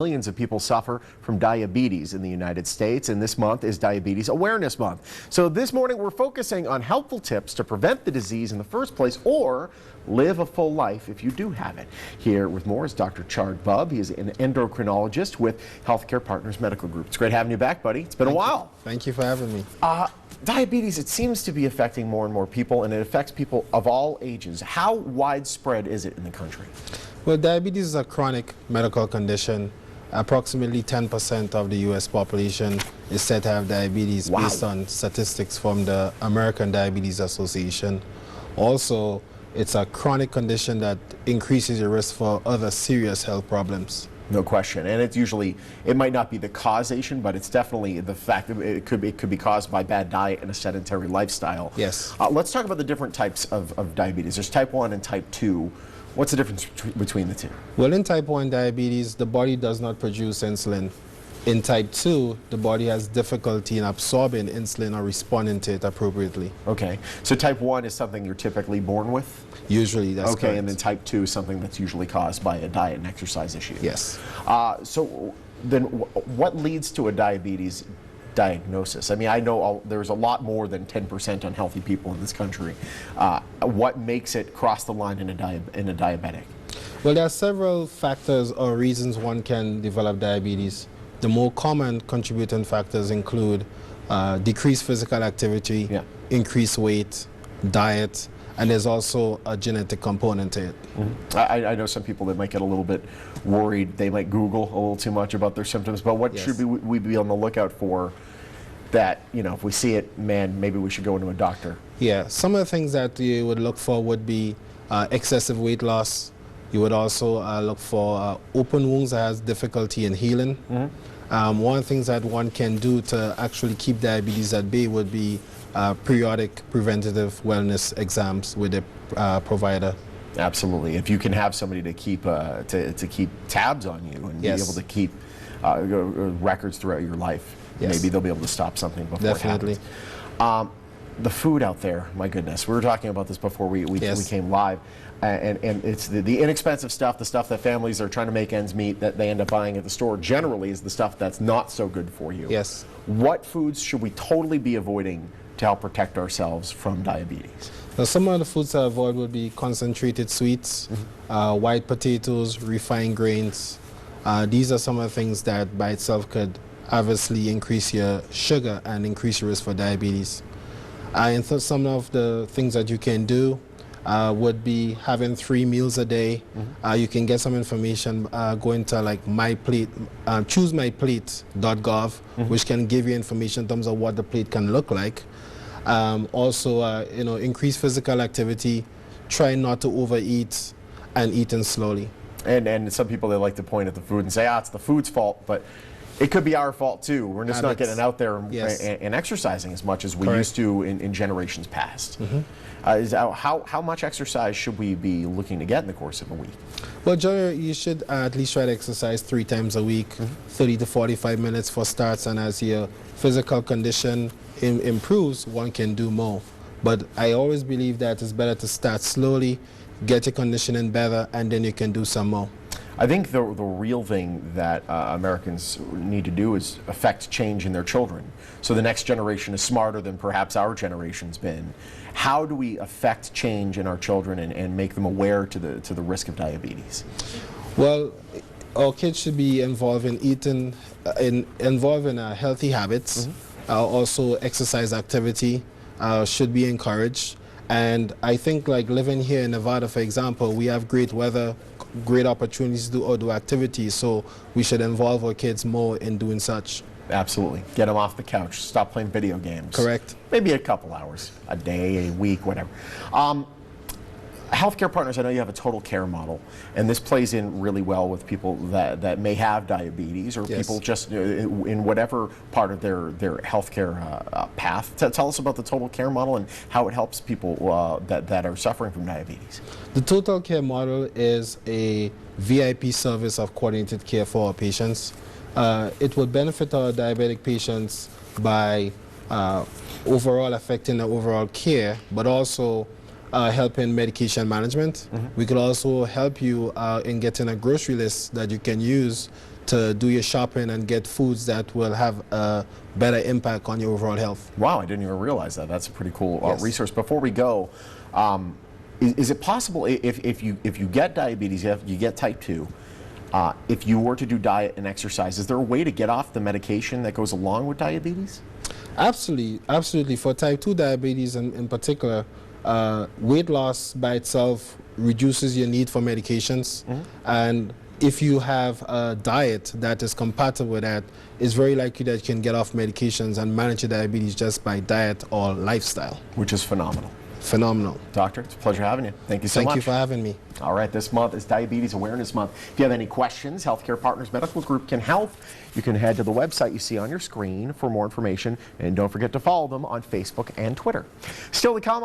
Millions of people suffer from diabetes in the United States, and this month is Diabetes Awareness Month. So this morning we're focusing on helpful tips to prevent the disease in the first place or live a full life if you do have it. Here with more is Dr. Chard Bubb. He is an endocrinologist with Healthcare Partners Medical Group. It's great having you back, buddy. It's been a while. Thank you for having me. Diabetes, it seems to be affecting more and more people, and it affects people of all ages. How widespread is it in the country? Well, diabetes is a chronic medical condition. Approximately 10% of the U.S. population is said to have diabetes based on statistics from the American Diabetes Association. Also, it's a chronic condition that increases your risk for other serious health problems. No question, and it's usually, it might not be the causation, but it's definitely the fact that it could be caused by bad diet and a sedentary lifestyle. Yes. Let's talk about the different types of diabetes. There's type 1 and type 2. What's the difference between the two? Well, in type 1 diabetes, the body does not produce insulin. In type 2, the body has difficulty in absorbing insulin or responding to it appropriately. Okay, so type 1 is something you're typically born with? Usually, that's correct. And then type 2 is something that's usually caused by a diet and exercise issue? Yes. So then what leads to a diabetes diagnosis? I mean, I know there's a lot more than 10% unhealthy people in this country. What makes it cross the line in a diabetic? Well, there are several factors or reasons one can develop diabetes. The more common contributing factors include decreased physical activity, increased weight, diet, and there's also a genetic component to it. I know some people that might get a little bit worried. They might Google a little too much about their symptoms, but what should we be on the lookout for that, you know, if we see it, man, maybe we should go into a doctor? Yeah, some of the things that you would look for would be excessive weight loss. You would also look for open wounds that has difficulty in healing. One of the things that one can do to actually keep diabetes at bay would be periodic preventative wellness exams with a provider. Absolutely. If you can have somebody to keep tabs on you and be able to keep records throughout your life, maybe they'll be able to stop something before it happens. The food out there, my goodness, we were talking about this before we came live, and it's the inexpensive stuff, the stuff that families are trying to make ends meet that they end up buying at the store generally is the stuff that's not so good for you. Yes. What foods should we totally be avoiding to help protect ourselves from diabetes? Now, some of the foods to avoid would be concentrated sweets, white potatoes, refined grains. These are some of the things that by itself could obviously increase your sugar and increase your risk for diabetes. And some of the things that you can do would be having 3 meals a day. You can get some information going to like choosemyplate.gov, which can give you information in terms of what the plate can look like. Also, you know, increase physical activity, try not to overeat, and eating slowly. And some people, they like to point at the food and say, it's the food's fault, but it could be our fault too. We're just not getting out there and exercising as much as we used to in generations past. How much exercise should we be looking to get in the course of a week? Well, Joe, you should at least try to exercise 3 times a week, 30 to 45 minutes for starts, and as your physical condition improves, one can do more. But I always believe that it's better to start slowly, get your conditioning better, and then you can do some more. I think the real thing that Americans need to do is affect change in their children. So the next generation is smarter than perhaps our generation's been. How do we affect change in our children and make them aware to the risk of diabetes? Well, our kids should be involved in eating, involved in healthy habits. Also, exercise activity should be encouraged. And I think, like living here in Nevada, for example, we have great weather, great opportunities to do outdoor activities, so we should involve our kids more in doing such. Absolutely. Get them off the couch. Stop playing video games. Correct. Maybe a couple hours, a day, a week, whatever. Healthcare Partners, I know you have a total care model, and this plays in really well with people that may have diabetes or people just in whatever part of their healthcare path. Tell us about the total care model and how it helps people that are suffering from diabetes. The total care model is a VIP service of coordinated care for our patients. It would benefit our diabetic patients by overall affecting the overall care, but also help in medication management. We could also help you in getting a grocery list that you can use to do your shopping and get foods that will have a better impact on your overall health. Wow, I didn't even realize that. That's a pretty cool resource. Before we go, is it possible if you get diabetes, you get type 2, if you were to do diet and exercise, is there a way to get off the medication that goes along with diabetes? Absolutely, absolutely. For type 2 diabetes in particular, weight loss by itself reduces your need for medications, and if you have a diet that is compatible with that, it's very likely that you can get off medications and manage your diabetes just by diet or lifestyle. Which is phenomenal. Phenomenal. Doctor, it's a pleasure having you. Thank you so much. Thank you for having me. All right, this month is Diabetes Awareness Month. If you have any questions, Healthcare Partners Medical Group can help. You can head to the website you see on your screen for more information, and don't forget to follow them on Facebook and Twitter. Still to come.